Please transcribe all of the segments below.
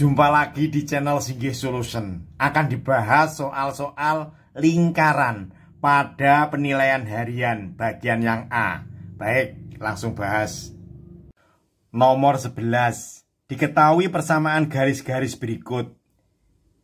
Jumpa lagi di channel Singgih Solution. Akan dibahas soal-soal lingkaran pada penilaian harian bagian yang A. Baik, langsung bahas. Nomor 11. Diketahui persamaan garis-garis berikut.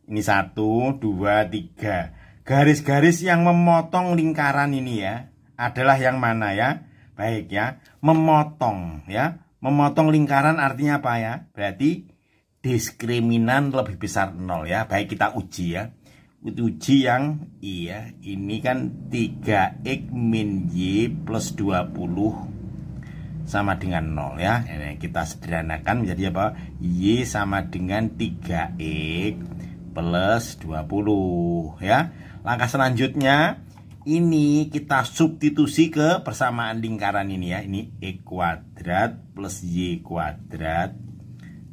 Ini 1, 2, 3. Garis-garis yang memotong lingkaran ini ya adalah yang mana ya? Baik ya, memotong ya. Memotong lingkaran artinya apa ya? Berarti diskriminan lebih besar 0 ya. Baik, kita uji ya. Uji yang iya. Ini kan 3x min y plus 20 sama dengan 0 ya. Ini kita sederhanakan menjadi apa? Y sama dengan 3x plus 20 ya. Langkah selanjutnya ini kita substitusi ke persamaan lingkaran ini ya. Ini x kuadrat plus y kuadrat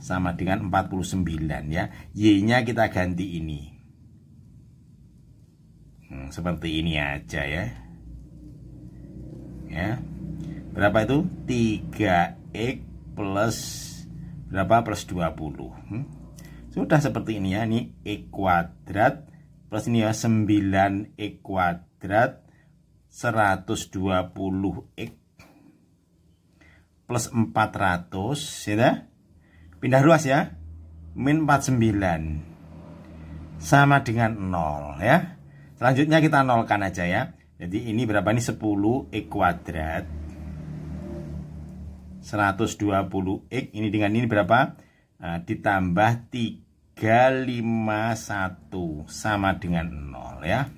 sama dengan 49 ya. Y-nya kita ganti ini. Seperti ini aja ya. Ya. Berapa itu? 3x plus berapa? Plus 20. Sudah seperti ini ya. Ini x kuadrat plus ini ya 9x kuadrat 120x plus 400 ya. Pindah ruas ya. Min 49 sama dengan 0 ya. Selanjutnya kita nolkan aja ya. Jadi ini berapa nih? 10x kuadrat 120x ini dengan ini berapa? Ditambah 351 sama dengan 0 ya.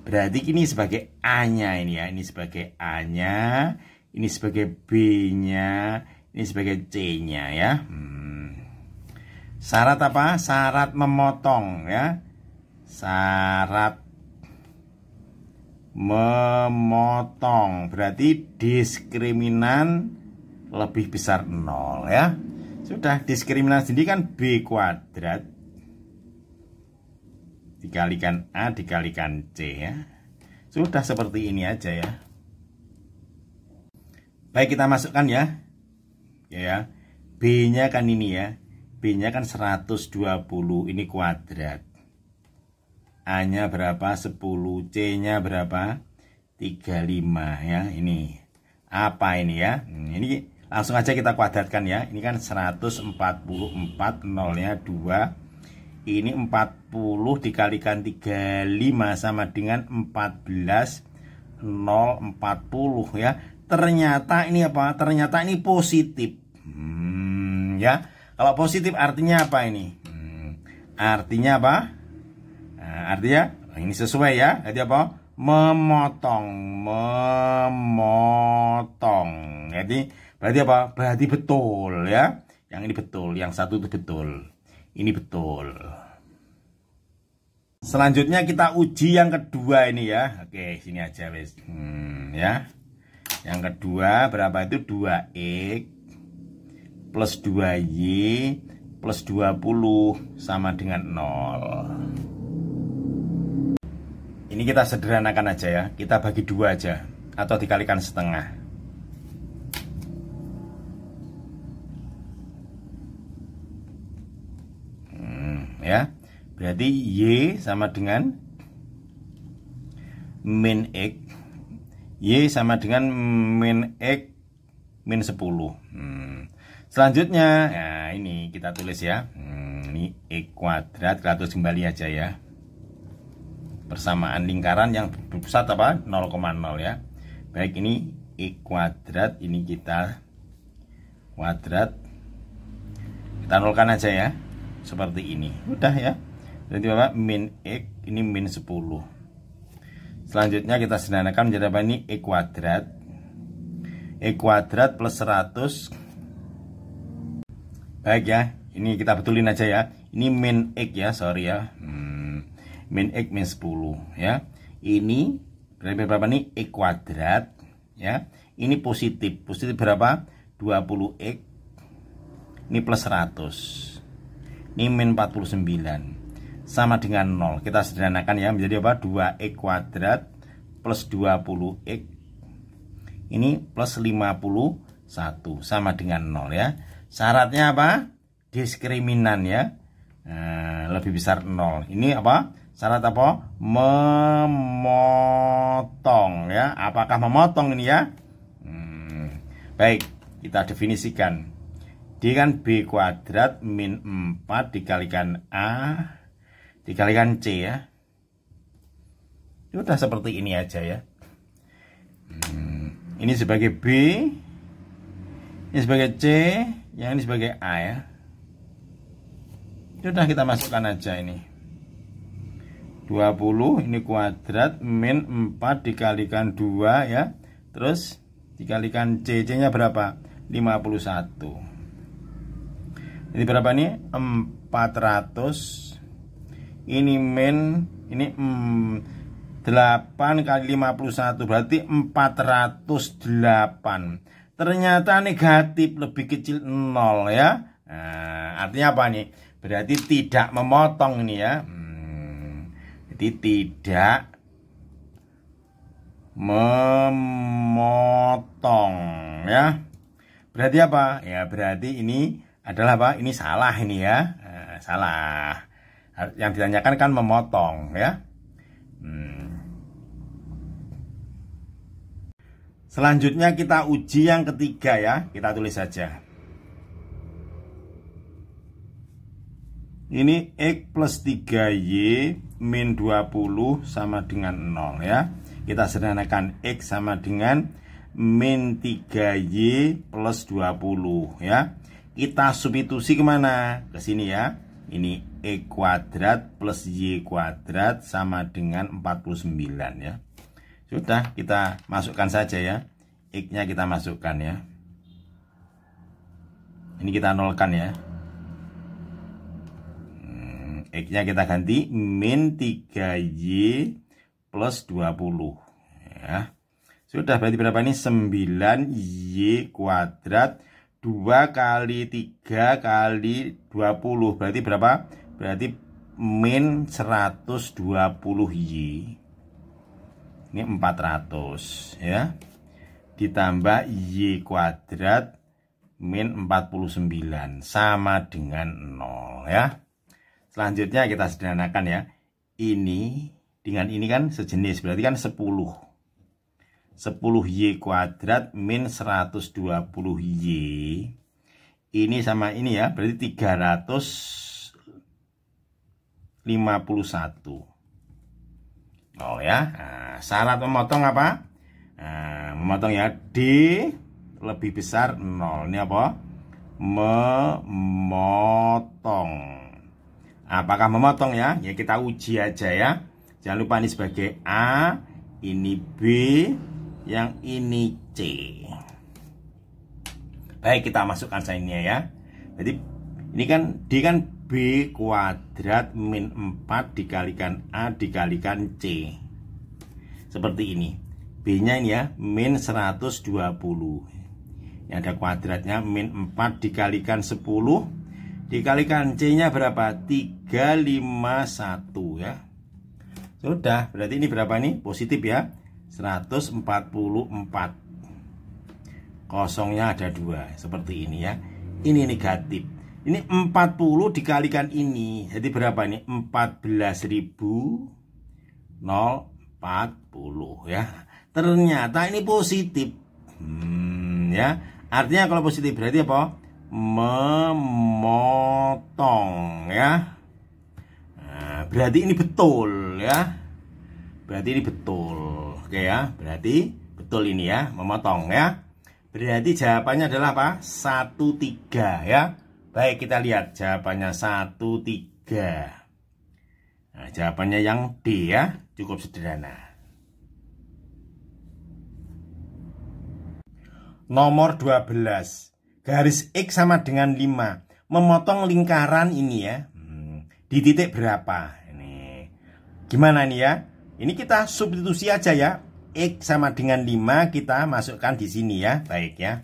Berarti ini sebagai A-nya ini ya. Ini sebagai A-nya, ini sebagai B-nya, ini sebagai C-nya ya. Syarat apa? Syarat memotong ya. Syarat memotong berarti diskriminan lebih besar 0 ya. Sudah, diskriminan sendiri kan B kuadrat dikalikan A dikalikan C ya. Sudah seperti ini aja ya. Baik, kita masukkan ya. Ya. B-nya kan ini ya. B-nya kan 120, ini kuadrat. A-nya berapa? 10, C-nya berapa? 35 ya. Ini apa ini ya? Ini langsung aja kita kuadratkan ya. Ini kan 144, 0-nya 2. Ini 40 dikalikan 35 sama dengan 14, 0, 40 ya. Ternyata ini apa? Ternyata ini positif. Ya. Kalau positif artinya apa ini? Artinya apa? Nah, artinya ini sesuai ya. Jadi apa? Memotong. Jadi berarti apa? Berarti betul ya. Yang ini betul, yang satu itu betul. Ini betul. Selanjutnya kita uji yang kedua ini ya. Oke, sini aja wes. Ya. Yang kedua berapa itu? 2x plus 2y plus 20 sama dengan 0. Ini kita sederhanakan aja ya. Kita bagi 2 aja atau dikalikan setengah. Ya. Berarti y sama dengan min x. Y sama dengan min x min 10. Selanjutnya, nah ini kita tulis ya. Ini x kuadrat, kita tulis kembali aja ya. Persamaan lingkaran yang berpusat apa? 0,0 ya. Baik, ini x kuadrat, ini kita kuadrat. Kita nolkan aja ya. Seperti ini. Udah ya. Jadi apa? Min x, ini min 10. Selanjutnya kita sederhanakan menjadi apa ini? X kuadrat. X kuadrat plus 100. Baik ya, ini kita betulin aja ya. Ini min x ya, sorry ya. Min x min 10 ya. Ini berapa nih? X kuadrat ya. Ini positif. Positif berapa? 20x. Ini plus 100. Ini min 49 sama dengan 0. Kita sederhanakan ya menjadi apa? 2x kuadrat plus 20x. Ini plus 51 sama dengan 0 ya. Syaratnya apa? diskriminan ya. Lebih besar 0. Ini apa? Syarat apa? Memotong ya. Apakah memotong ini ya? Baik, kita definisikan. D kan B kuadrat min 4 dikalikan A dikalikan C ya. Sudah seperti ini aja ya. Ini sebagai B, ini sebagai C, yang ini sebagai A ya. Sudah kita masukkan aja ini. 20 ini kuadrat min 4 dikalikan 2 ya. Terus dikalikan C, C-nya berapa? 51. Ini berapa nih? 400. Ini min, ini 8 kali 51 berarti 408. Ternyata negatif, lebih kecil 0 ya. Artinya apa nih? Berarti tidak memotong ini ya. Jadi tidak memotong ya. Berarti apa? Ya berarti ini adalah apa? Ini salah ini ya. Salah. Yang ditanyakan kan memotong ya. Selanjutnya kita uji yang ketiga ya. Kita tulis saja. Ini X plus 3Y min 20 sama dengan 0 ya. Kita sederhanakan X sama dengan min 3Y plus 20 ya. Kita substitusi kemana? Ke sini ya. Ini X kuadrat plus Y kuadrat sama dengan 49 ya. Sudah, kita masukkan saja ya. X-nya kita masukkan ya. Ini kita nolkan ya. X-nya kita ganti min 3Y plus 20 ya. Sudah, berarti berapa ini? 9Y kuadrat 2 kali 3 kali 20 berarti berapa? Berarti min 120Y. Ini 400 ya. Ditambah Y kuadrat min 49 sama dengan 0 ya. Selanjutnya kita sederhanakan ya. Ini dengan ini kan sejenis, berarti kan 10. 10Y kuadrat min 120Y. Ini sama ini ya, berarti 351. Oh ya. Syarat memotong apa? Memotong ya, D lebih besar 0. Ini apa? Memotong. Apakah memotong ya? Ya kita uji aja ya. Jangan lupa ini sebagai A, ini B, yang ini C. Baik, kita masukkan sainnya ya. Jadi ini kan D kan B kuadrat min 4 dikalikan A dikalikan C. Seperti ini. B-nya ini ya, min 120. Ini ada kuadratnya, min 4 dikalikan 10 dikalikan C-nya berapa? 351 ya. Sudah, berarti ini berapa nih? Positif ya. 144. Kosongnya ada 2. Seperti ini ya. Ini negatif. Ini 40 dikalikan ini. Jadi berapa ini? 14.040 ya. Ternyata ini positif. Ya. Artinya kalau positif berarti apa? Memotong ya. Nah, berarti ini betul ya. Berarti ini betul. Oke ya. Berarti betul ini ya, memotong ya. Berarti jawabannya adalah apa? 13 ya. Baik, kita lihat jawabannya 13. Nah, jawabannya yang D ya. Cukup sederhana. Nomor 12. Garis X sama dengan 5. Memotong lingkaran ini ya. Di titik berapa? Ini. Gimana nih ya? Ini kita substitusi aja ya. X sama dengan 5 kita masukkan di sini ya. Baik ya.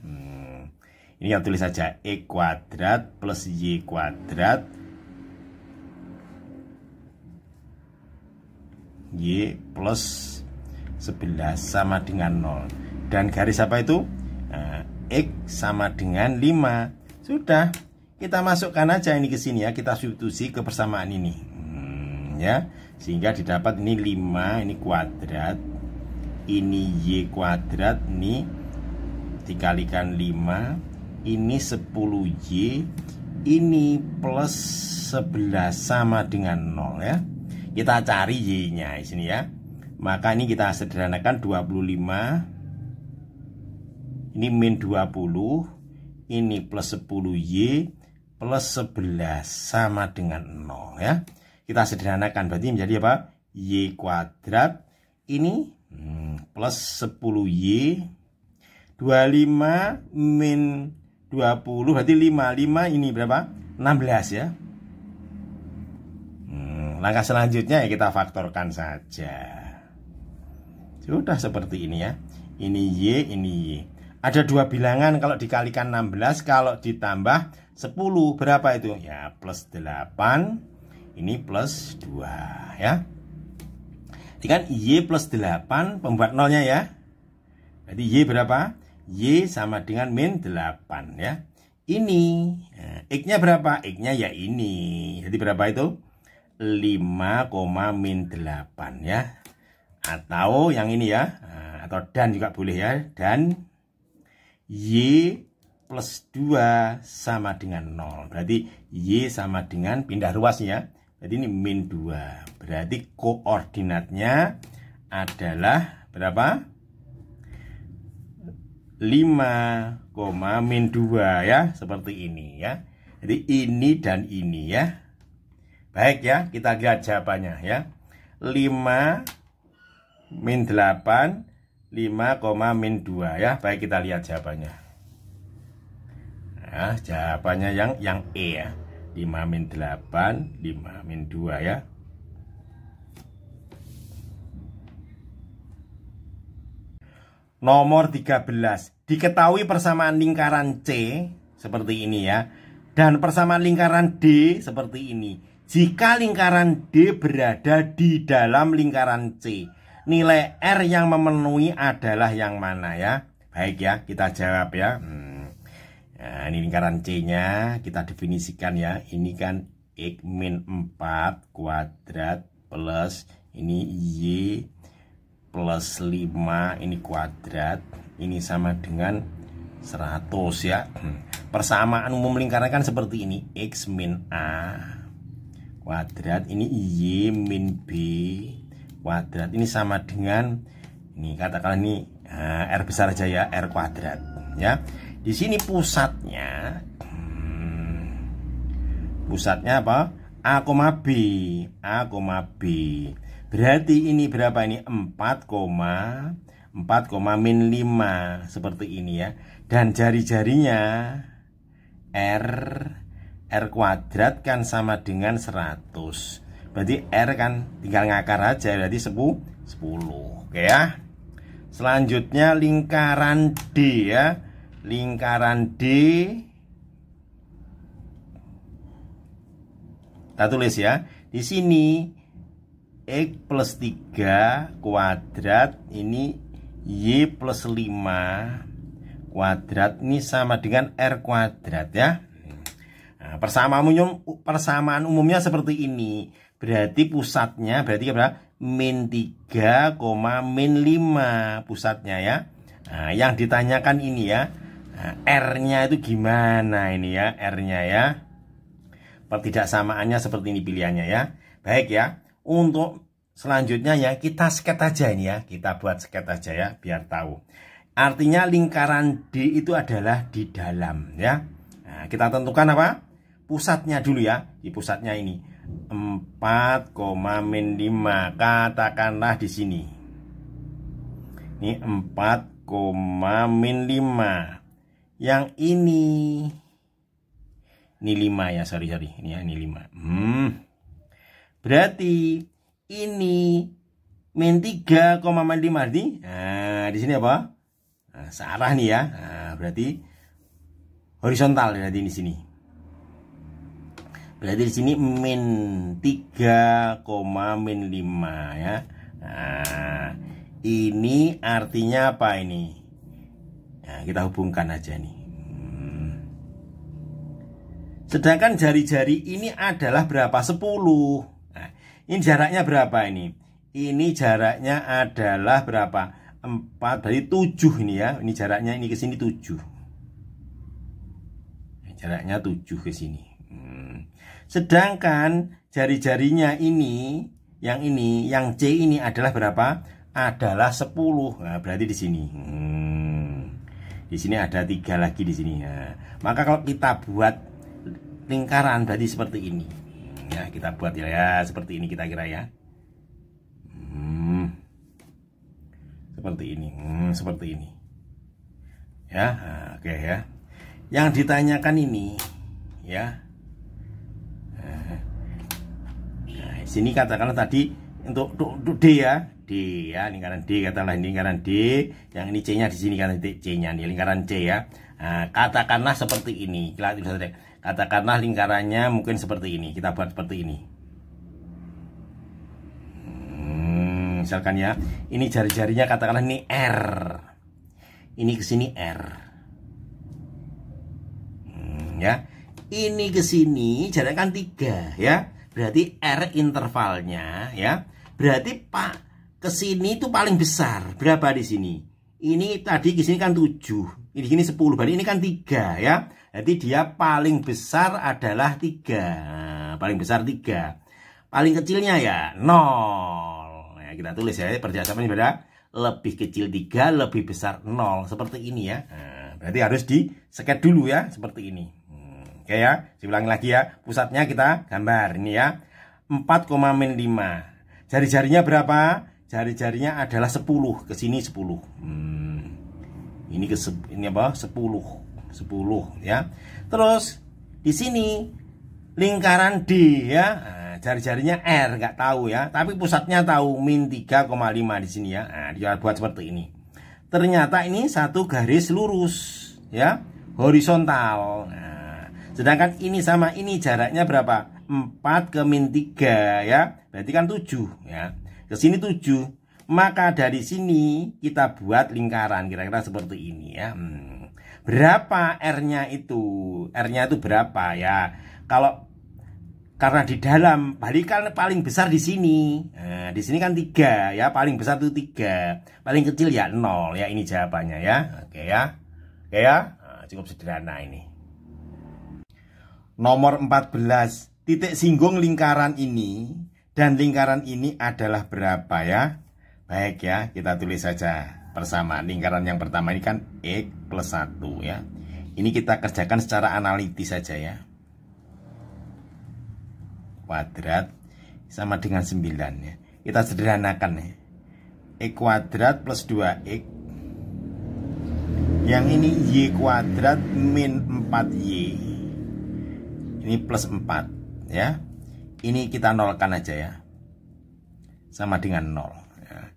Ini kita tulis saja. X kuadrat plus Y kuadrat. Y plus 11 sama dengan 0. Dan garis apa itu? X sama dengan 5. Sudah. kita masukkan aja ini ke sini ya, kita substitusi ke persamaan ini. Ya, sehingga didapat ini 5, ini kuadrat, ini Y kuadrat, ini dikalikan 5, ini 10Y, ini plus 11 sama dengan 0 ya. Kita cari Y-nya di sini ya. Maka ini kita sederhanakan 25, ini min 20, ini plus 10Y plus 11 sama dengan 0 ya. Kita sederhanakan berarti menjadi apa? Y kuadrat ini plus 10Y 25 min 20 berarti 5 ini berapa? 16 ya. Langkah selanjutnya ya kita faktorkan saja. Sudah seperti ini ya. Ini Y, ini Y. Ada dua bilangan, kalau dikalikan 16, kalau ditambah 10 berapa itu? Ya plus 8. Ini plus 2 ya. Jadi kan Y plus 8 pembuat nolnya ya. Jadi Y berapa? Y sama dengan min 8 ya. Ini X-nya berapa? X-nya ya ini. Jadi berapa itu? 5, min 8 ya. Atau yang ini ya. Atau dan juga boleh ya. Dan Y plus 2 sama dengan 0. Berarti Y sama dengan pindah ruas ya. Jadi ini min 2. Berarti koordinatnya adalah berapa? 5, min 2 ya. Seperti ini ya. Jadi ini dan ini ya. Baik ya, kita lihat jawabannya ya. 5 min 8, 5, min 2 ya. Baik, kita lihat jawabannya. Nah, jawabannya yang E ya. 5 min 8, 5 min 2 ya. Nomor 13. Diketahui persamaan lingkaran C seperti ini ya. Dan persamaan lingkaran D seperti ini. Jika lingkaran D berada di dalam lingkaran C, nilai R yang memenuhi adalah yang mana ya? Baik ya, kita jawab ya. Nah, ini lingkaran C-nya kita definisikan ya. Ini kan X min 4 kuadrat plus ini Y plus 5 ini kuadrat. Ini sama dengan 100 ya. Persamaan umum lingkaran kan seperti ini. X min A kuadrat. Ini Y min B kuadrat. Ini sama dengan, ini katakanlah ini R besar aja ya, R kuadrat ya. Di sini pusatnya apa? A, B. A, B. Berarti ini berapa ini? 4, min 5. Seperti ini ya. Dan jari-jarinya R kuadrat kan sama dengan 100. Berarti R kan tinggal ngakar aja. Berarti 10. Oke ya. Selanjutnya lingkaran D ya. Lingkaran D kita tulis ya. Di sini X plus 3 kuadrat, ini Y plus 5 kuadrat, ini sama dengan R kuadrat ya. Nah, persamaan umumnya seperti ini. Berarti pusatnya berarti berapa? Min 3, min 5 pusatnya ya. Nah, yang ditanyakan ini ya. Nah, R-nya itu gimana ini ya, R-nya ya. Pertidaksamaannya seperti ini pilihannya ya. Baik ya. Untuk selanjutnya ya kita sket aja ini ya. Kita buat sket aja ya biar tahu. Artinya lingkaran D itu adalah di dalam ya. Nah, kita tentukan apa? Pusatnya dulu ya. Di pusatnya ini 4, min 5. Katakanlah di sini. Ini 4, min 5. Yang ini 5 ya, sorry ini ya, ini 5. Berarti ini min 3, min 5 nih. Nah, di sini apa? Nah, searah nih ya. Nah, berarti horizontal berarti di sini. Berarti di sini min 3, min 5 ya. Nah, ini artinya apa ini? Nah, kita hubungkan aja nih. Sedangkan jari-jari ini adalah berapa? 10. Nah, ini jaraknya berapa ini? Ini jaraknya adalah berapa? 4, dari 7 ini ya. Ini jaraknya, ini ke sini 7. Jaraknya 7 ke sini. Sedangkan jari-jarinya ini, yang C ini adalah berapa? Adalah 10. Nah, berarti di sini. Di sini ada 3 lagi di sini. Nah, maka kalau kita buat lingkaran berarti seperti ini. Ya, kita buat ya seperti ini kita kira ya. Seperti ini. Seperti ini. Ya, oke ya. Yang ditanyakan ini ya. Nah, sini katakanlah tadi untuk D ya. D ya, lingkaran D, katakanlah lingkaran D, yang ini C-nya di sini kan, C-nya nih lingkaran C ya. Nah, katakanlah seperti ini. Katakanlah lingkarannya mungkin seperti ini. Kita buat seperti ini. Misalkan ya, ini jari-jarinya katakanlah ini R. Ini ke sini R. Ya. Ini ke sini jaraknya kan 3 ya. Berarti R intervalnya ya. Berarti Pak ke sini itu paling besar. Berapa di sini? Ini tadi ke sini kan 7. Ini gini 10. Berarti ini kan 3 ya. Jadi dia paling besar adalah 3. Nah, paling besar 3. Paling kecilnya ya 0. Ya, kita tulis ya. Perjasamannya pada lebih kecil 3, lebih besar 0. Seperti ini ya. Nah, berarti harus di sket dulu ya. Seperti ini. Oke ya. Saya ulangi lagi ya. Pusatnya kita gambar. Ini ya. 4,5. Jari-jarinya berapa? Jari-jarinya adalah 10. Ke sini 10. Ini ini apa? 10 ya. Terus di sini lingkaran D ya. Nah, jari-jarinya R nggak tahu ya, tapi pusatnya tahu min 3,5 di sini ya. Nah, dia buat seperti ini. Ternyata ini satu garis lurus ya, horizontal. Nah, sedangkan ini sama ini jaraknya berapa? 4 ke min 3 ya. Berarti kan 7 ya. Ke sini 7. Maka dari sini kita buat lingkaran kira-kira seperti ini ya. Berapa R-nya itu? R-nya itu berapa ya? Kalau karena di dalam balikan paling besar di sini. Nah, di sini kan 3 ya, paling besar itu 3. Paling kecil ya 0 ya, ini jawabannya ya. Oke ya. Oke ya. Nah, cukup sederhana ini. Nomor 14. Titik singgung lingkaran ini dan lingkaran ini adalah berapa ya? Baik ya, kita tulis saja bersama. Lingkaran yang pertama ini kan X plus 1 ya. Ini kita kerjakan secara analitis saja ya. Kuadrat sama dengan 9 ya. Kita sederhanakan ya. X kuadrat plus 2X. Yang ini Y kuadrat min 4Y. Ini plus 4 ya. Ini kita nolkan aja ya. Sama dengan 0 ya.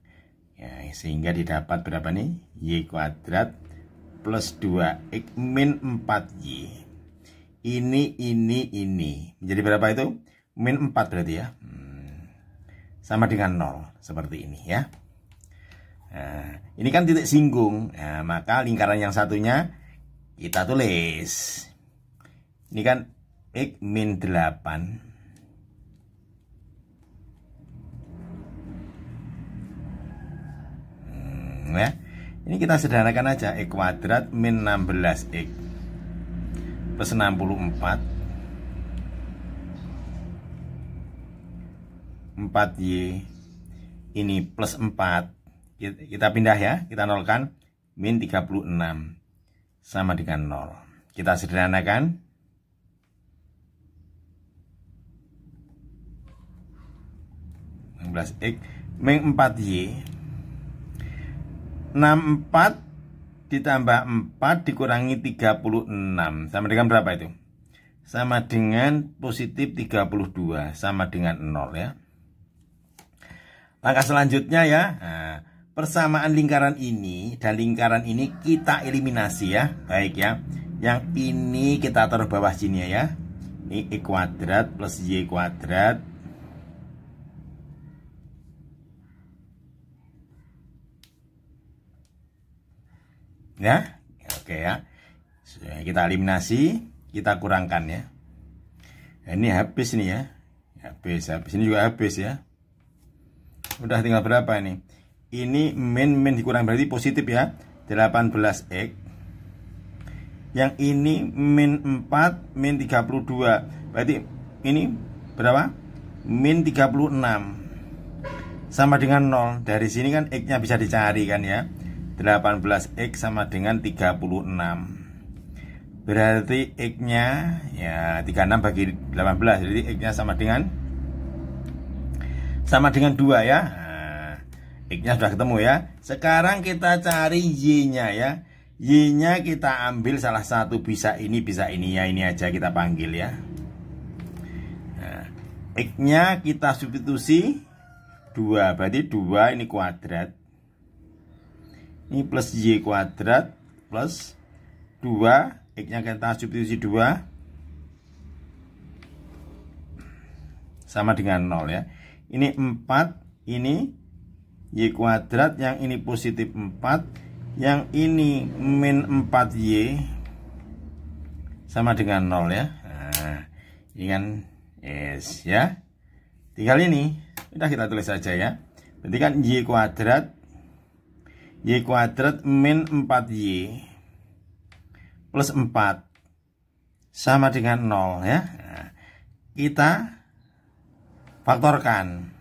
Ya, sehingga didapat berapa nih? Y kuadrat plus 2X min 4Y. Ini menjadi berapa itu? Min 4 berarti ya. Sama dengan 0 seperti ini ya. Nah, ini kan titik singgung. Nah, maka lingkaran yang satunya kita tulis. Ini kan X min 8 ya. Ini kita sederhanakan aja. X kuadrat min 16X plus 64 4Y. Ini plus 4. Kita pindah ya. Kita nolkan. Min 36 sama dengan 0. Kita sederhanakan. 16X min 4Y. 64 ditambah 4 dikurangi 36 sama dengan berapa itu? Sama dengan positif 32 sama dengan 0 ya. Langkah selanjutnya ya, nah, persamaan lingkaran ini dan lingkaran ini kita eliminasi ya. Baik ya. Yang ini kita taruh bawah sini ya. Ini X kuadrat plus Y kuadrat ya. Oke ya. Kita eliminasi, kita kurangkan ya. Nah, ini habis nih ya. Habis ini juga habis ya. Udah tinggal berapa ini? Ini min dikurang berarti positif ya. 18x. Yang ini min 4 min 32. Berarti ini berapa? Min 36. Sama dengan 0. Dari sini kan x-nya bisa dicari kan ya. 18x sama dengan 36. Berarti x-nya ya 36 bagi 18. Jadi x-nya sama dengan 2 ya. Nah, x-nya sudah ketemu ya. Sekarang kita cari y-nya ya. Y-nya kita ambil salah satu, bisa ini ya. Ini aja kita panggil ya. Nah, x-nya kita substitusi 2. Berarti 2 ini kuadrat. Ini plus y kuadrat plus 2. X-nya kita substitusi 2 sama dengan 0 ya. Ini 4, ini y kuadrat, yang ini positif 4, yang ini min 4y sama dengan 0 ya. Nah, ini kan yes ya. Tinggal ini, udah kita tulis saja ya. Berarti kan y kuadrat min 4y plus 4 sama dengan 0 ya. Nah, kita faktorkan.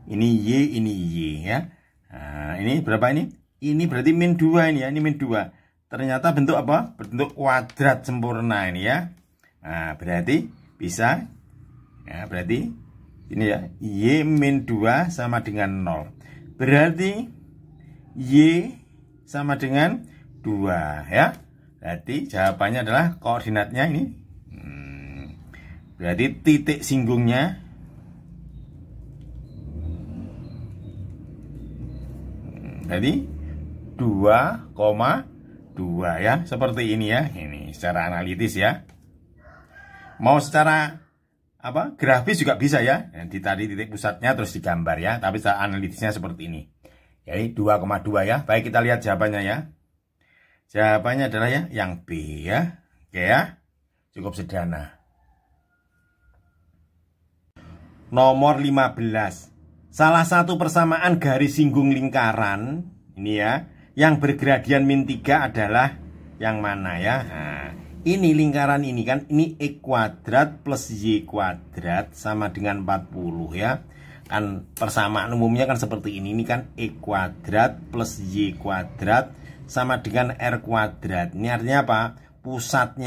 Ini y ya. Nah, ini berapa ini? Ini berarti min 2 ini ya. Ini min 2. Ternyata bentuk apa? Bentuk kuadrat sempurna ini ya. Nah, berarti bisa ya, berarti ini ya. Y min 2 sama dengan 0. Berarti y sama dengan 2 ya. Berarti jawabannya adalah koordinatnya ini. Berarti titik singgungnya jadi 2,2 ya. Seperti ini ya. Ini secara analitis ya. Mau secara apa? Grafis juga bisa ya. Di tadi titik pusatnya terus digambar ya. Tapi secara analitisnya seperti ini. Jadi 2,2 ya. Baik, kita lihat jawabannya ya. Jawabannya adalah ya yang B ya. Oke ya. Cukup sederhana. Nomor 15. Salah satu persamaan garis singgung lingkaran ini ya, yang bergradian min 3 adalah yang mana ya? Nah, ini lingkaran ini kan, ini x kuadrat plus y kuadrat sama dengan 40 ya. Kan persamaan umumnya kan seperti ini. Ini kan x kuadrat plus y kuadrat sama dengan r kuadrat. Ini artinya apa? Pusat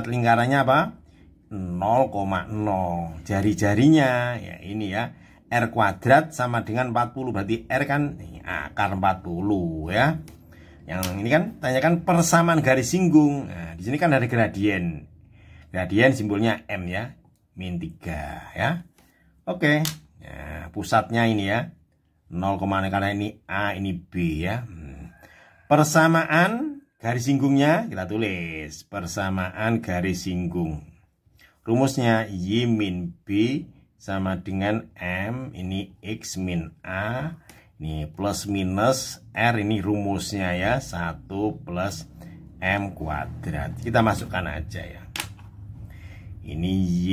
lingkarannya apa? 0,0. Jari-jarinya ya ini ya. R kuadrat sama dengan 40. Berarti R kan akar 40 ya. Yang ini kan tanyakan persamaan garis singgung. Nah, di sini kan ada gradien. Gradien simbolnya M ya. Min 3 ya. Oke. Nah, pusatnya ini ya. 0, karena ini A, ini B ya. Persamaan garis singgungnya kita tulis. Persamaan garis singgung. Rumusnya Y min B sama dengan M. Ini X min A. Ini plus minus R. Ini rumusnya ya. 1 plus M kuadrat. Kita masukkan aja ya. Ini Y.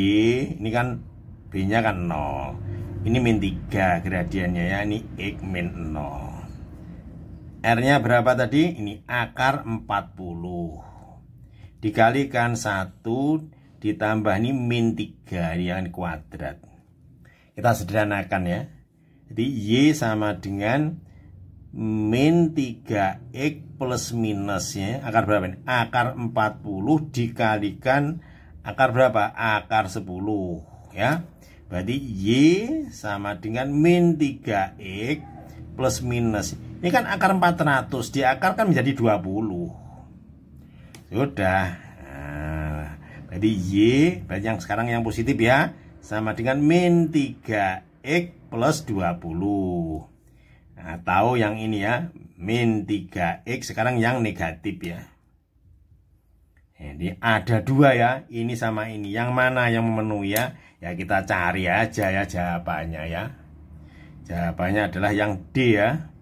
Ini kan B nya kan 0. Ini min 3 gradiennya ya. Ini X min 0. R-nya berapa tadi? Ini akar 40. Dikalikan 1 ditambah ini min 3 yang kuadrat. Kita sederhanakan ya. Jadi Y sama dengan min 3X plus minusnya. Akar berapa ini? Akar 40 dikalikan akar berapa? Akar 10 ya. Berarti Y sama dengan min 3X plus minus. Ini kan akar 400, diakarkan menjadi 20. Sudah. Nah, berarti Y, berarti yang sekarang yang positif ya, sama dengan min 3X plus 20. Nah, tahu yang ini ya, min 3X sekarang yang negatif ya. Jadi ada 2 ya, ini sama ini. Yang mana yang memenuhi ya? Ya kita cari aja ya jawabannya ya. Jawabannya adalah yang D ya.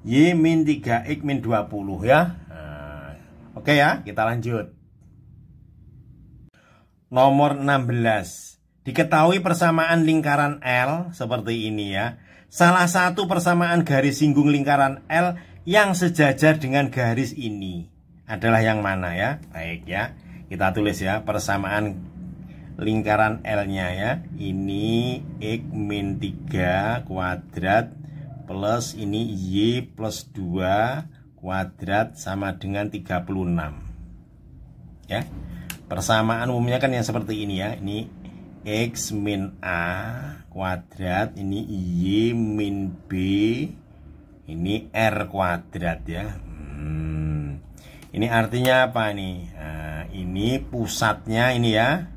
Y min 3X min 20 ya. Nah, oke ya, kita lanjut. nomor 16. Diketahui persamaan lingkaran L seperti ini ya. Salah satu persamaan garis singgung lingkaran L yang sejajar dengan garis ini adalah yang mana ya? Baik ya. Kita tulis ya persamaan lingkaran L-nya ya. Ini X min 3 kuadrat plus ini Y plus 2 kuadrat sama dengan 36. Ya. Persamaan umumnya kan yang seperti ini ya. Ini X min A kuadrat, ini Y min B, ini R kuadrat ya. Ini artinya apa nih? Nah, ini pusatnya ini ya.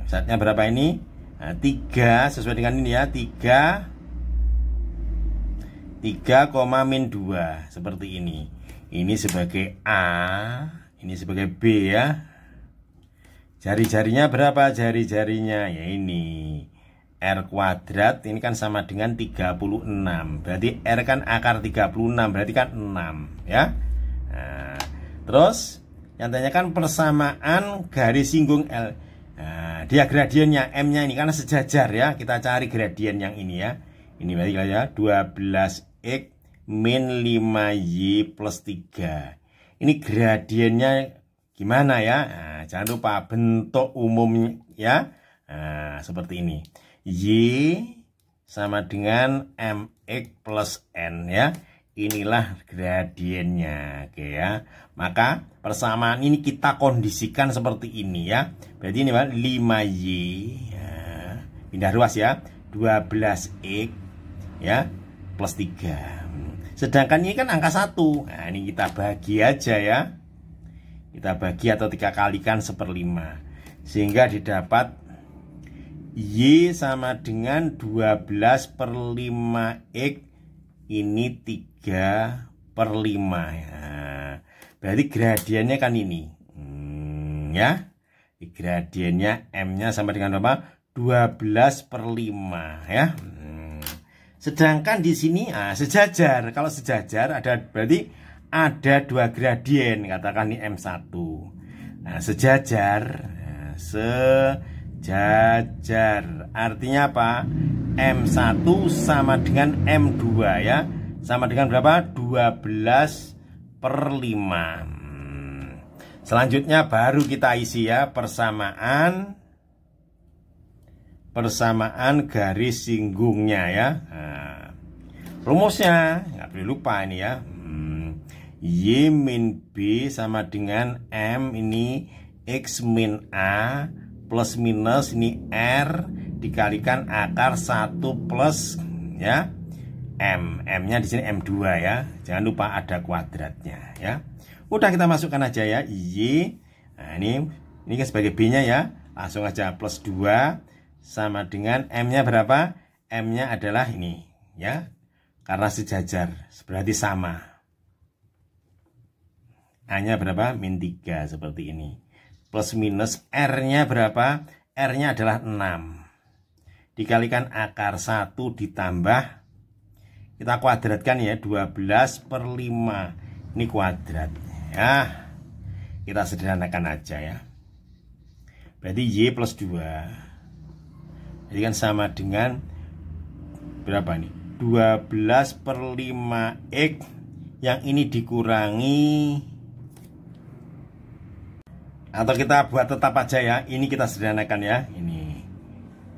Pusatnya berapa ini? Nah, 3 sesuai dengan ini ya. 3, min 2 seperti ini. Ini sebagai A, ini sebagai B ya. Jari-jarinya berapa jari-jarinya? Ya ini R kuadrat ini kan sama dengan 36. Berarti R kan akar 36, berarti kan 6 ya. Nah, terus yang tanyakan persamaan garis singgung L. Nah, dia gradiennya M-nya ini karena sejajar ya. Kita cari gradien yang ini ya. Ini berarti ya 12X min 5Y plus 3. Ini gradiennya gimana ya? Nah, jangan lupa bentuk umumnya ya. Nah, seperti ini. Y sama dengan MX plus N ya. Inilah gradiennya. Oke ya. Maka persamaan ini kita kondisikan seperti ini ya. Berarti ini 5Y ya. Pindah ruas ya. 12X ya plus 3. Sedangkan ini kan angka 1. Nah, ini kita bagi aja ya. Kita bagi atau 3 kalikan 1/5. Sehingga didapat Y sama dengan 12/5X. Ini 3/5 ya. Berarti gradiennya kan ini ya. Gradiennya M-nya sama dengan berapa? 12/5 ya. Sedangkan di sini sejajar. Kalau sejajar ada berarti ada 2 gradien, katakan ini M1. Nah, sejajar. Nah, sejajar. Artinya apa? M1 sama dengan M2 ya. Sama dengan berapa? 12/5. Selanjutnya baru kita isi ya persamaan garis singgungnya ya. Nah, rumusnya nggak boleh lupa ini ya. Y min B sama dengan M ini X min A plus minus ini R dikalikan akar 1 plus ya M-nya di sini M2 ya. Jangan lupa ada kuadratnya ya. Udah kita masukkan aja ya Y. Nah, ini kan sebagai B-nya ya. Langsung aja plus 2 sama dengan M-nya berapa? M-nya adalah ini ya. Karena sejajar berarti sama. A-nya berapa? Min 3 seperti ini. Plus minus R-nya berapa? R-nya adalah 6. Dikalikan akar 1 ditambah. Kita kuadratkan ya 12/5. Ini kuadrat ya. Kita sederhanakan aja ya. Berarti Y plus 2. Jadi kan sama dengan berapa nih? 12/5X. Yang ini dikurangi, atau kita buat tetap aja ya. Ini kita sederhanakan ya. Ini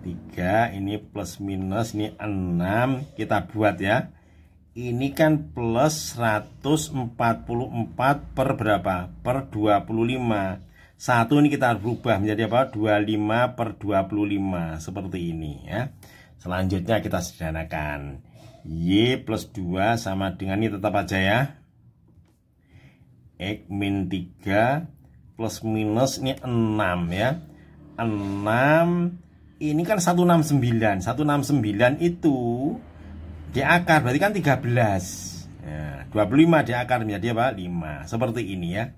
3, ini plus minus, ini 6. Kita buat ya. Ini kan plus 144 per berapa? Per 25. 1 ini kita rubah menjadi apa? 25/25. Seperti ini ya. Selanjutnya kita sederhanakan. Y plus 2 sama dengan ini tetap aja ya. X min 3 plus minus ini 6 ya. 6 ini kan 169. 169 itu di akar berarti kan 13 ya, 25 di akar menjadi apa? 5. Seperti ini ya.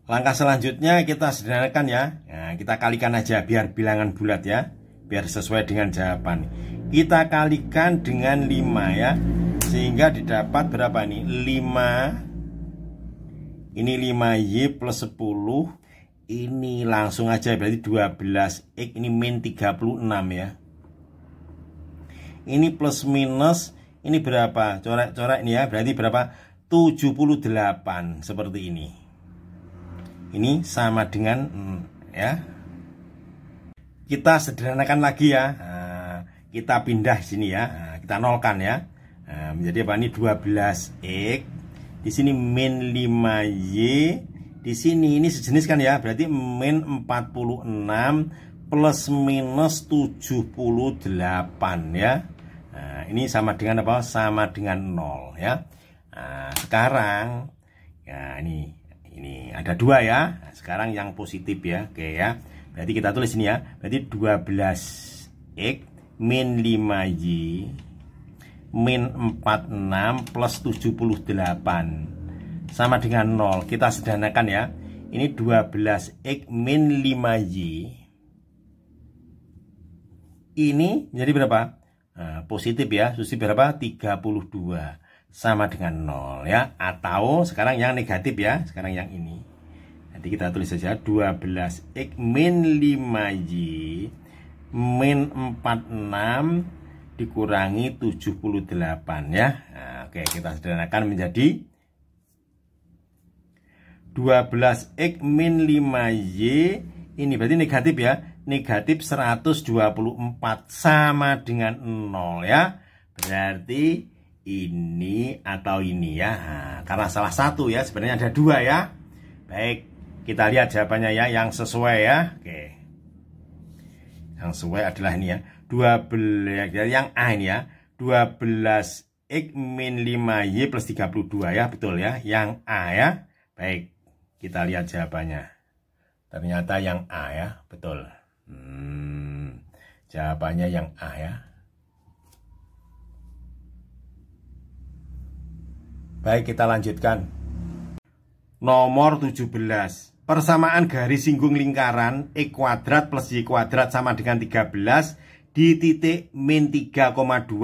Langkah selanjutnya kita sederhanakan ya. Nah, kita kalikan aja biar bilangan bulat ya. Biar sesuai dengan jawaban. Kita kalikan dengan 5 ya. Sehingga didapat berapa nih? 5. Ini 5Y plus 10. Ini langsung aja berarti 12x ini min 36 ya. Ini plus minus ini berapa? Coret-coret ini ya, berarti berapa? 78 seperti ini. Ini sama dengan ya. Kita sederhanakan lagi ya. Nah, kita pindah sini ya. Nah, kita nolkan ya. Nah, menjadi apa ini 12x. Di sini min 5y. Di sini ini sejenis kan ya. Berarti min 46 plus minus 78 ya. Nah, ini sama dengan apa? Sama dengan 0 ya. Nah, sekarang ya ini ada 2 ya. Nah, sekarang yang positif ya. Oke ya. Berarti kita tulis ini ya. Berarti 12x min 5y min 46 plus 78 sama dengan 0. Kita sederhanakan ya. Ini 12x min 5y. Ini menjadi berapa? Nah, positif ya. Positif berapa? 32 sama dengan 0 ya. Atau sekarang yang negatif ya. Sekarang yang ini. Nanti kita tulis saja 12x min 5y min 46 dikurangi 78 ya. Nah, oke, kita sederhanakan menjadi 12x min 5y ini berarti negatif ya. Negatif 124 sama dengan 0 ya. Berarti ini atau ini ya. Nah, karena salah satu ya, sebenarnya ada 2 ya. Baik. Kita lihat jawabannya ya, yang sesuai ya. Oke. Yang sesuai adalah ini ya. 12 yang A ini ya. 12x min 5y plus 32 ya, betul ya. Yang A ya. Baik. Kita lihat jawabannya. Ternyata yang A ya, betul. Jawabannya yang A ya. Baik, kita lanjutkan. Nomor 17. Persamaan garis singgung lingkaran x kuadrat plus y kuadrat sama dengan 13 di titik min 3,2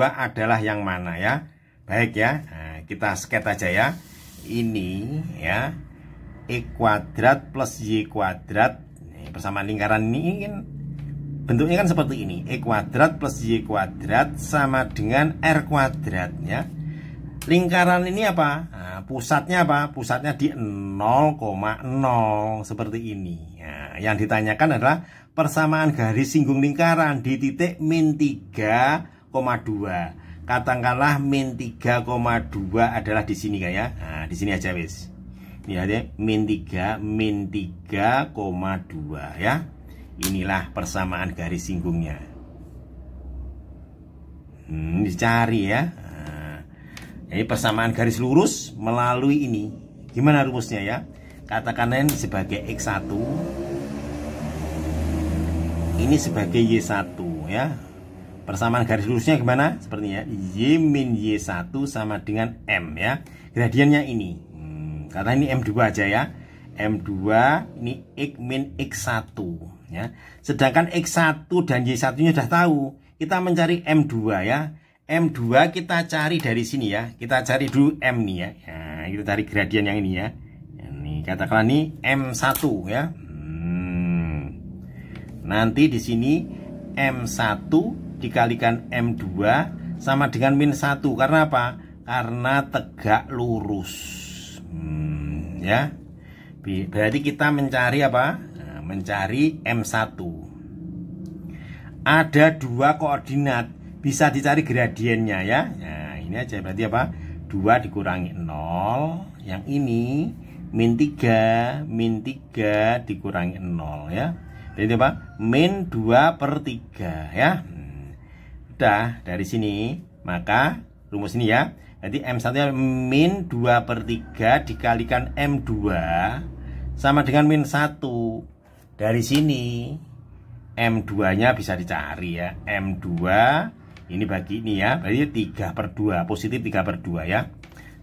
adalah yang mana ya. Baik ya, nah, kita sket aja ya. Ini ya, x kuadrat plus y kuadrat. Persamaan lingkaran ini kan bentuknya kan seperti ini. X kuadrat plus y kuadrat sama dengan r kuadrat ya. Lingkaran ini apa? Nah, pusatnya apa? Pusatnya di 0,0 seperti ini. Nah, yang ditanyakan adalah persamaan garis singgung lingkaran di titik min 3,2. Katakanlah min 3,2 adalah di sini kan ya. Nah, di sini aja wis. Ini ada min 3,2 ya. Inilah persamaan garis singgungnya. Dicari ya. Jadi persamaan garis lurus melalui ini. Gimana rumusnya ya? Katakan ini sebagai X1. Ini sebagai Y1 ya. Persamaan garis lurusnya gimana? Sepertinya Y min Y1 sama dengan M ya. Gradiennya ini. Karena ini M2 aja ya. M2 ini X min X1 ya. Sedangkan X1 dan Y1 nya sudah tahu. Kita mencari M2 ya. M2 kita cari dari sini ya. Kita cari dulu M nih ya. Nah, kita cari gradien yang ini ya. Ini katakanlah ini M1 ya. Nanti di sini M1 dikalikan M2 sama dengan min 1. Karena apa? Karena tegak lurus. Ya. Berarti kita mencari apa? Nah, mencari M1. Ada 2 koordinat. Bisa dicari gradiennya ya. Nah, ini aja berarti apa? 2 dikurangi 0. Yang ini min 3 dikurangi 0 ya. Jadi apa? Min 2/3 ya. Udah dari sini. Maka rumus ini ya. Jadi M1 min 2/3 dikalikan M2 sama dengan min 1. Dari sini M2 nya bisa dicari ya. M2 ini bagi ini ya, berarti 3/2, positif 3/2 ya.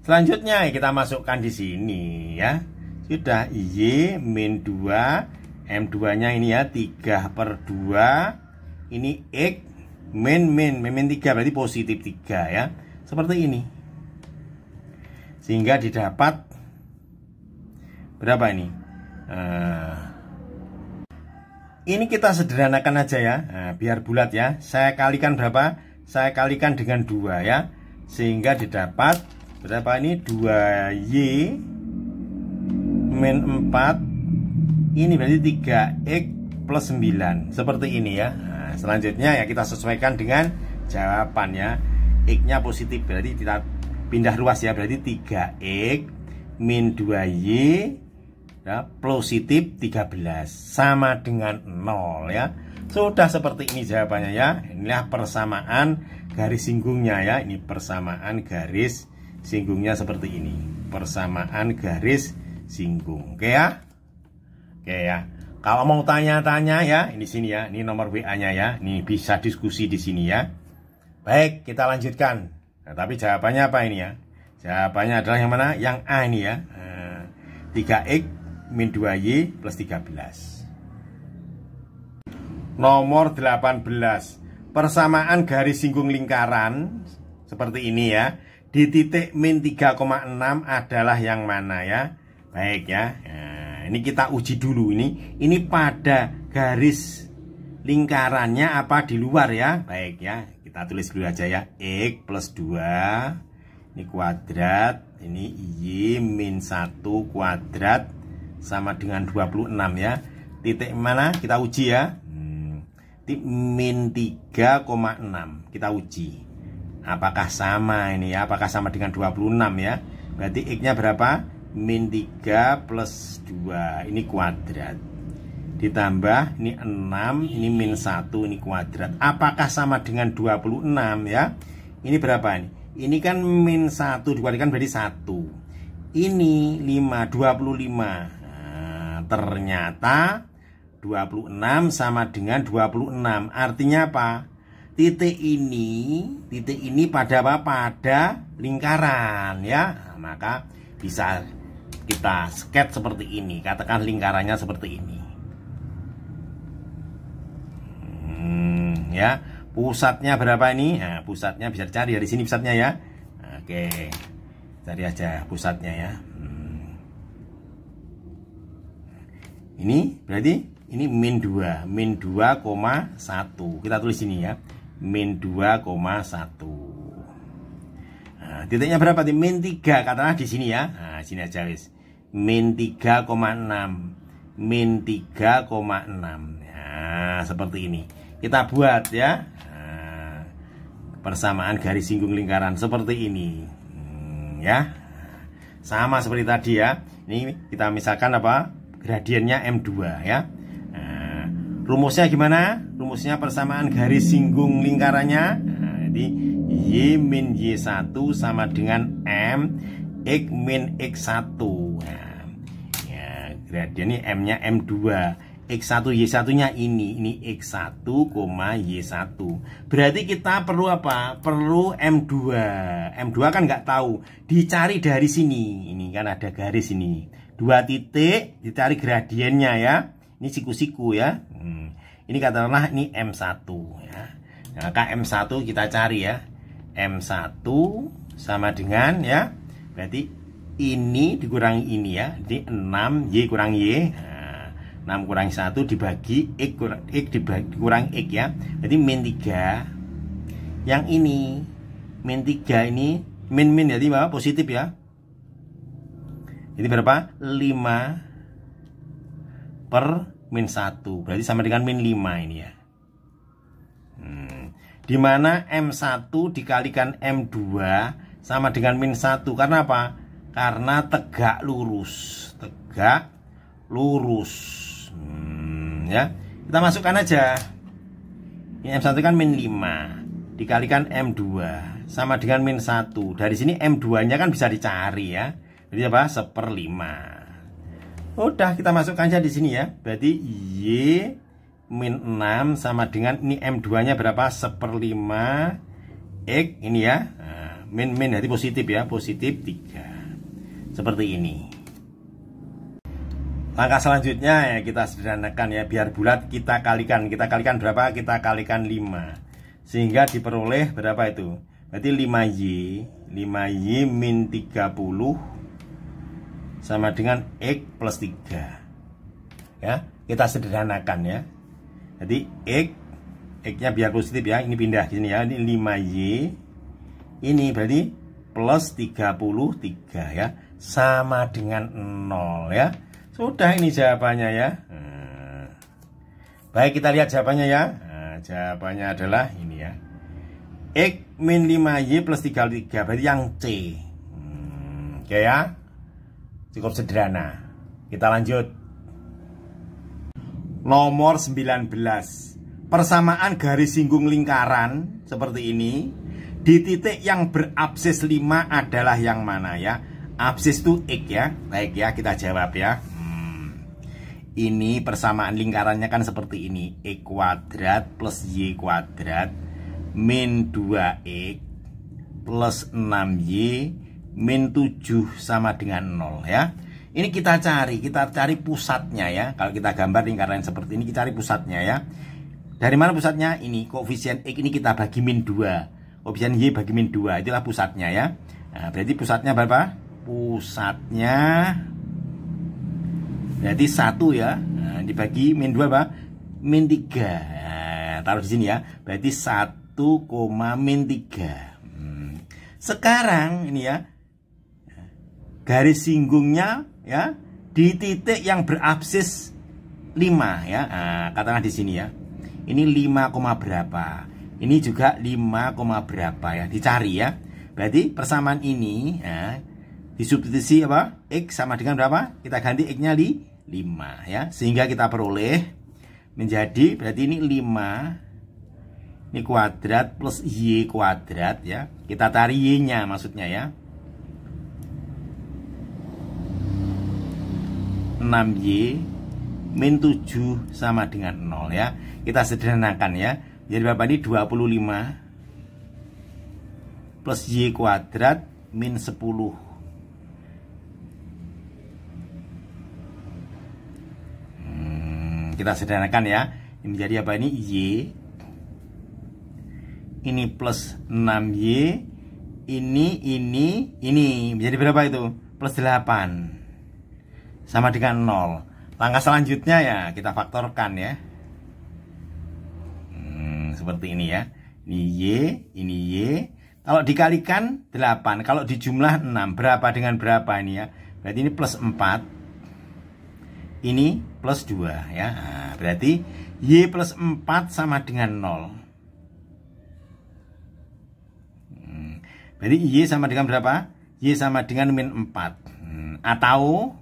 Selanjutnya kita masukkan di sini ya. Sudah Y min 2, M2 nya ini ya 3/2. Ini X min 3 berarti positif 3 ya. Seperti ini. Sehingga didapat berapa ini? Ini kita sederhanakan aja ya. Nah, biar bulat ya. Saya kalikan berapa? Saya kalikan dengan 2 ya. Sehingga didapat berapa ini? 2Y min 4. Ini berarti 3X plus 9. Seperti ini ya. Nah, selanjutnya ya kita sesuaikan dengan jawaban ya. X-nya positif berarti kita pindah ruas ya. Berarti 3X min 2Y ya, positif 13 sama dengan 0 ya. Sudah seperti ini jawabannya ya. Inilah persamaan garis singgungnya ya. Ini persamaan garis singgungnya seperti ini. Persamaan garis singgung. Oke ya. Oke ya. Kalau mau tanya-tanya ya, ini sini ya. Ini nomor WA-nya ya. Ini bisa diskusi di sini ya. Baik, kita lanjutkan. Nah, tapi jawabannya apa ini ya? Jawabannya adalah yang mana? Yang A ini ya. 3X min 2Y plus 13. Nomor 18. Persamaan garis singgung lingkaran seperti ini ya. Di titik min 3,6 adalah yang mana ya? Baik ya. Nah, ini kita uji dulu ini. Ini pada garis lingkarannya apa di luar ya? Baik ya. Kita tulis dulu aja ya. X plus 2 ini kuadrat, ini Y min 1 kuadrat sama dengan 26 ya. Titik mana kita uji ya? Titik min 3,6 kita uji. Apakah sama ini ya? Apakah sama dengan 26 ya? Berarti X-nya berapa? Min 3 plus 2 ini kuadrat. Ditambah ini 6, ini min 1 ini kuadrat. Apakah sama dengan 26 ya? Ini berapa ini? Ini kan min 1 dikuadratkan berarti 1. Ini 5, 25. Ternyata 26 sama dengan 26. Artinya apa? Titik ini pada apa? Pada lingkaran ya. Nah, maka bisa kita sketch seperti ini. Katakan lingkarannya seperti ini. Ya, pusatnya berapa ini? Nah, pusatnya bisa dicari dari sini pusatnya ya. Oke. Cari aja pusatnya ya. Ini berarti ini min 2, min 2,1. Kita tulis ini ya. Min 2,1. Nah, titiknya berapa? Min 3 katakanlah di sini ya. Nah, sini aja wis. Min 3,6. Min 3,6. Nah, seperti ini. Kita buat ya. Nah, persamaan garis singgung lingkaran seperti ini. Ya. Sama seperti tadi ya. Ini kita misalkan apa? Gradiennya M2 ya. Nah, rumusnya gimana? Rumusnya persamaan garis singgung lingkarannya. Nah, jadi Y min Y1 sama dengan M X min X1. Nah, ya, gradiennya M-nya M2. X1 Y1 nya ini X1, Y1. Berarti kita perlu apa? Perlu M2. M2 kan nggak tahu. Dicari dari sini. Ini kan ada garis ini. 2 titik dicari gradiennya ya. Ini siku-siku ya. Ini katakanlah ini M1 ya. Maka M1 kita cari ya. M1 sama dengan ya. Berarti ini dikurangi ini ya. Jadi 6 Y kurang Y. Nah, 6 kurangi 1 dibagi X dikurangi X ya. Berarti min 3. Yang ini min 3 ini min jadi apa? Positif ya. Ini berapa? 5 per min 1. Berarti sama dengan min 5 ini ya. Dimana M1 dikalikan M2 sama dengan min 1. Karena apa? Karena tegak lurus. Tegak lurus. Ya. Kita masukkan aja. Ini M1 kan min 5. Dikalikan M2 sama dengan min 1. Dari sini M2 nya kan bisa dicari ya. Jadi apa? 1/5. Udah kita masukkan aja di sini ya. Berarti Y min 6 sama dengan ini M2 nya berapa? 1/5 X ini ya. Nah, min jadi positif ya. Positif 3. Seperti ini. Langkah selanjutnya ya kita sederhanakan ya. Biar bulat kita kalikan. Kita kalikan berapa? Kita kalikan 5. Sehingga diperoleh berapa itu? Berarti 5Y min 30 sama dengan X plus 3 ya, kita sederhanakan ya. Jadi X-nya biar positif ya. Ini pindah ke sini ya. Ini 5Y. Ini berarti plus 33 ya. Sama dengan 0 ya. Sudah ini jawabannya ya. Baik, kita lihat jawabannya ya. Jawabannya adalah ini ya. X min 5Y plus 33. Berarti yang C. Oke ya. Cukup sederhana. Kita lanjut. Nomor 19. Persamaan garis singgung lingkaran seperti ini. Di titik yang berabsis 5 adalah yang mana ya? Absis itu X ya. Baik ya, kita jawab ya. Ini persamaan lingkarannya kan seperti ini. X kuadrat plus Y kuadrat min 2X plus 6Y min 7 sama dengan 0 ya. Ini kita cari pusatnya ya. Kalau kita gambar lingkaran seperti ini, kita cari pusatnya ya. Dari mana pusatnya? Ini koefisien X ini kita bagi min 2. Koefisien Y bagi min 2. Itulah pusatnya ya. Nah, berarti pusatnya berapa? Pusatnya berarti 1 ya. Nah, dibagi min 2 apa? Min 3. Nah, taruh di sini ya. Berarti 1, min 3. Sekarang ini ya. Garis singgungnya ya di titik yang berabsis 5 ya. Nah, katakan di sini ya. Ini 5, berapa? Ini juga 5, berapa ya? Dicari ya. Berarti persamaan ini ya, disubstitusi apa? X sama dengan berapa? Kita ganti X-nya di 5 ya. Sehingga kita peroleh menjadi berarti ini 5 ini kuadrat plus Y kuadrat ya. Kita cari Y-nya maksudnya ya. 6Y min 7 sama dengan 0 ya. Kita sederhanakan ya. Jadi berapa ini? 25 plus Y kuadrat min 10. Kita sederhanakan ya. Ini menjadi apa ini? Y. Ini plus 6Y. Ini menjadi berapa itu? Plus 8 sama dengan 0. Langkah selanjutnya ya kita faktorkan ya. Seperti ini ya. Ini Y. Kalau dikalikan 8. Kalau dijumlah 6. Berapa dengan berapa ini ya? Berarti ini plus 4. Ini plus 2 ya. Nah, berarti Y plus 4 sama dengan 0. Berarti Y sama dengan berapa? Y sama dengan min 4. Atau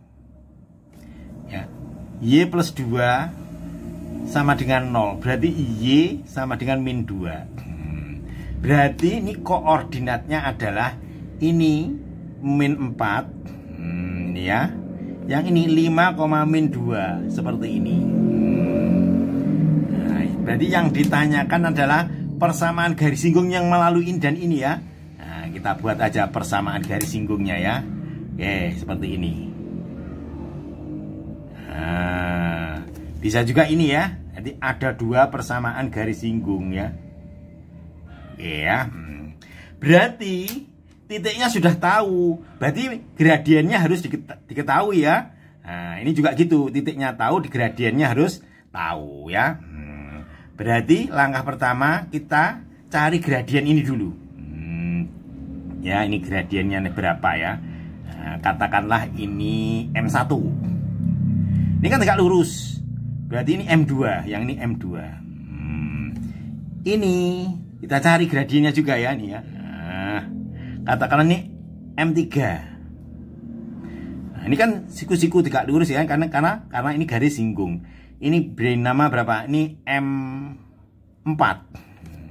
ya, Y plus 2 sama dengan 0. Berarti Y sama dengan min 2. Berarti ini koordinatnya adalah ini min 4. Ini ya. Yang ini 5, min 2. Seperti ini. Nah, berarti yang ditanyakan adalah persamaan garis singgung yang melalui ini dan ini ya. Nah, kita buat aja persamaan garis singgungnya ya. Oke, seperti ini. Nah, bisa juga ini ya. Jadi ada 2 persamaan garis singgung ya. Ya. Berarti titiknya sudah tahu. Berarti gradiennya harus diketahui ya. Nah, ini juga gitu. Titiknya tahu, di gradiennya harus tahu ya. Berarti langkah pertama kita cari gradien ini dulu. Ya, ini gradiennya berapa ya. Nah, katakanlah ini M1. Ini kan tegak lurus. Berarti ini M2, yang ini M2. Ini kita cari gradiennya juga ya nih ya. Nah, katakanlah ini M3. Nah, ini kan siku-siku tegak lurus ya karena ini garis singgung. Ini beri nama berapa? Ini M4.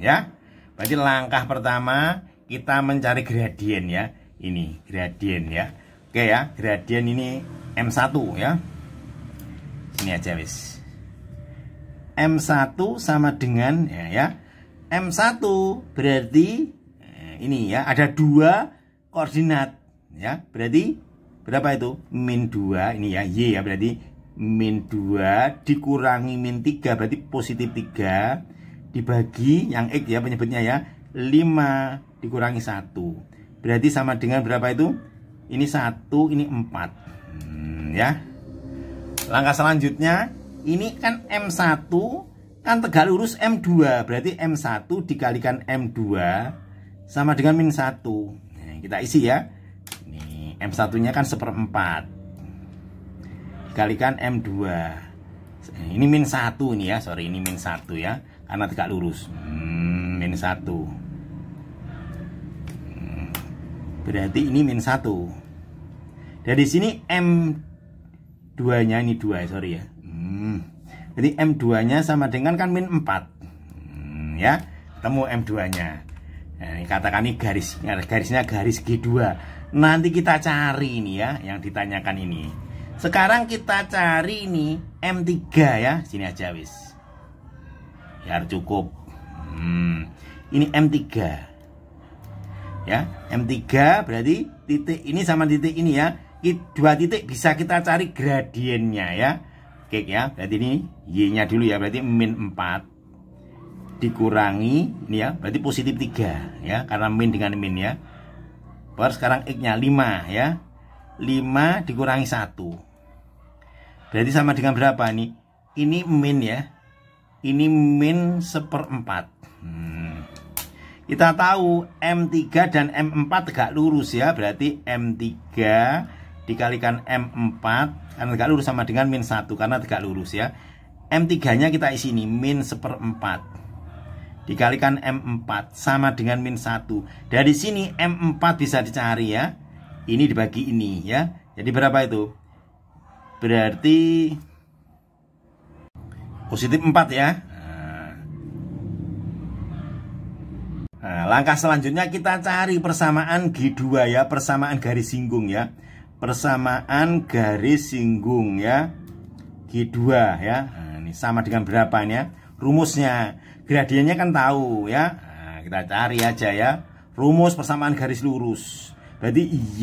Ya. Berarti langkah pertama kita mencari gradien ya. Ini gradien ya. Oke ya, gradien ini M1 ya. Sini aja wis. M1 sama dengan ya. M1 berarti ini ya, ada 2 koordinat ya. Berarti berapa itu? Min 2 ini ya, Y ya, berarti min 2 dikurangi min 3 berarti positif 3 dibagi yang X ya penyebutnya ya, 5 dikurangi 1 berarti sama dengan berapa itu? Ini 1, ini 4 ya. Langkah selanjutnya ini kan M1 kan tegak lurus M2, berarti M1 dikalikan M2 sama dengan min 1. Nah, kita isi ya. Ini M1 nya kan 1/4 dikalikan M2. Ini min 1 ini ya, sorry, ini min 1 ya, karena tegak lurus. Min 1. Berarti ini min 1. Dari sini M2 nya ini 2, sorry ya. Jadi M2 nya sama dengan kan min 4. Ya, ketemu M2 nya. Nah, katakan ini garisnya garis G2. Nanti kita cari ini ya, yang ditanyakan ini. Sekarang kita cari ini M3 ya, sini aja wis. Biar cukup. Ini M3. Ya, M3 berarti titik ini sama titik ini ya. Dua titik bisa kita cari gradiennya ya. Oke ya, berarti ini Y-nya dulu ya, berarti min 4 dikurangi ini ya, berarti positif 3 ya, karena min dengan min ya. Per sekarang X-nya 5 ya. 5 dikurangi 1. Berarti sama dengan berapa nih? Ini min ya. Ini min 1/4. Kita tahu M3 dan M4 tegak lurus ya, berarti M3 dikalikan M4 karena tegak lurus sama dengan min 1 karena tegak lurus ya. M3 nya kita isi ini min 1/4 dikalikan M4 sama dengan min 1. Dari sini M4 bisa dicari ya. Ini dibagi ini ya. Jadi berapa itu? Berarti positif 4 ya. Nah, langkah selanjutnya kita cari persamaan G2 ya, persamaan garis singgung ya. Persamaan garis singgung ya. G2 ya. Nah, ini sama dengan berapa ini ya? Rumusnya, gradiennya kan tahu ya. Nah, kita cari aja ya. Rumus persamaan garis lurus. Berarti Y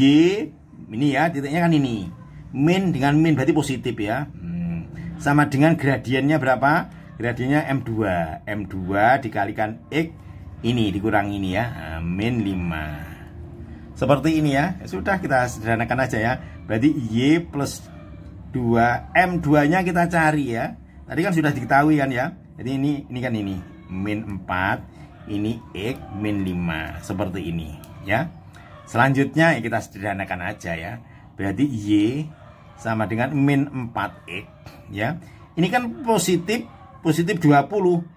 ini ya, titiknya kan ini. Min dengan min berarti positif ya. Sama dengan gradiennya berapa? Gradiennya M2. M2 dikalikan X ini dikurangi ini ya, min 5. Seperti ini ya. Sudah, kita sederhanakan aja ya. Berarti Y plus 2, M2 nya kita cari ya. Tadi kan sudah diketahui kan ya. Jadi ini kan ini min 4, ini X min 5. Seperti ini ya. Selanjutnya ya kita sederhanakan aja ya. Berarti Y sama dengan min 4X ya. Ini kan positif 20.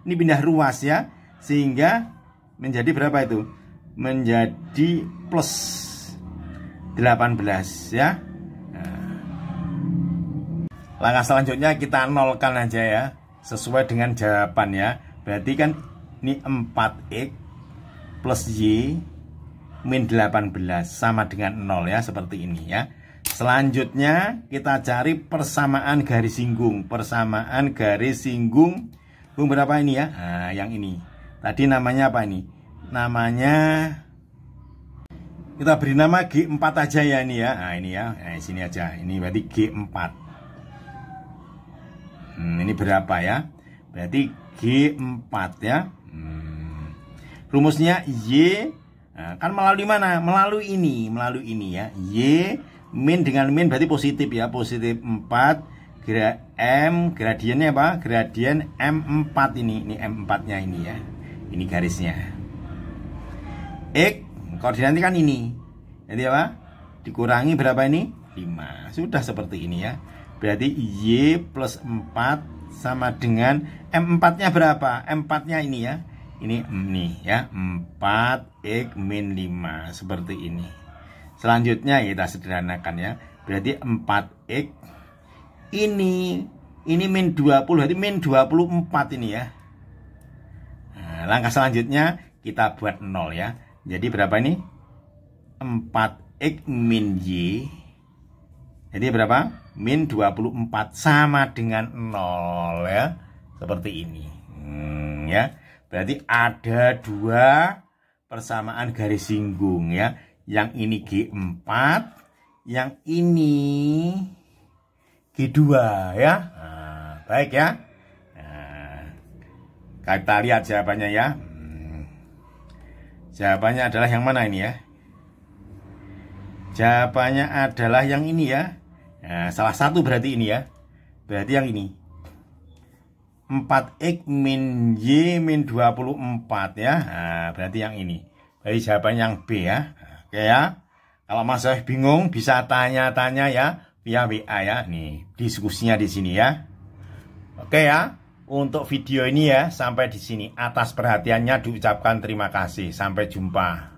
Ini pindah ruas ya. Sehingga menjadi berapa itu? Menjadi plus 18 ya. Langkah selanjutnya kita nolkan aja ya, sesuai dengan jawaban ya. Berarti kan ini 4X plus Y min 18 sama dengan 0 ya, seperti ini ya. Selanjutnya kita cari persamaan garis singgung. Persamaan garis singgung berapa ini ya? Nah, yang ini. Tadi namanya apa ini? Namanya kita beri nama G4 aja ya ini ya. Nah, ini ya. Nah, sini aja. Ini berarti G4. Ini berapa ya? Berarti G4 ya. Rumusnya Y, nah, kan melalui mana? Melalui ini ya. Y min dengan min berarti positif ya. Positif 4 M gradiennya apa? Gradien M4 ini. Ini M4-nya ini ya. Ini garisnya. X koordinatnya kan ini. Jadi apa? Dikurangi berapa ini? 5. Sudah seperti ini ya. Berarti Y plus 4 sama dengan M4-nya berapa? M4-nya ini ya. Ini ya. 4X min 5. Seperti ini. Selanjutnya kita sederhanakan ya. Berarti 4X ini min 20. Berarti min 24 ini ya. Langkah selanjutnya kita buat 0 ya. Jadi berapa ini? 4X min Y. Jadi berapa? Min 24 sama dengan 0 ya. Seperti ini. Ya. Berarti ada 2 persamaan garis singgung ya. Yang ini G4, yang ini G2 ya. Nah, baik ya. Kita lihat jawabannya ya. Jawabannya adalah yang mana ini ya? Jawabannya adalah yang ini ya. Nah, salah satu berarti ini ya. Berarti yang ini. 4X min Y min 24 ya. Nah, berarti yang ini. Jadi jawabannya yang B ya. Oke ya. Kalau masih bingung bisa tanya-tanya ya via WA ya. Nih, diskusinya di sini ya. Oke ya. Untuk video ini ya sampai di sini. Atas perhatiannya diucapkan terima kasih. Sampai jumpa.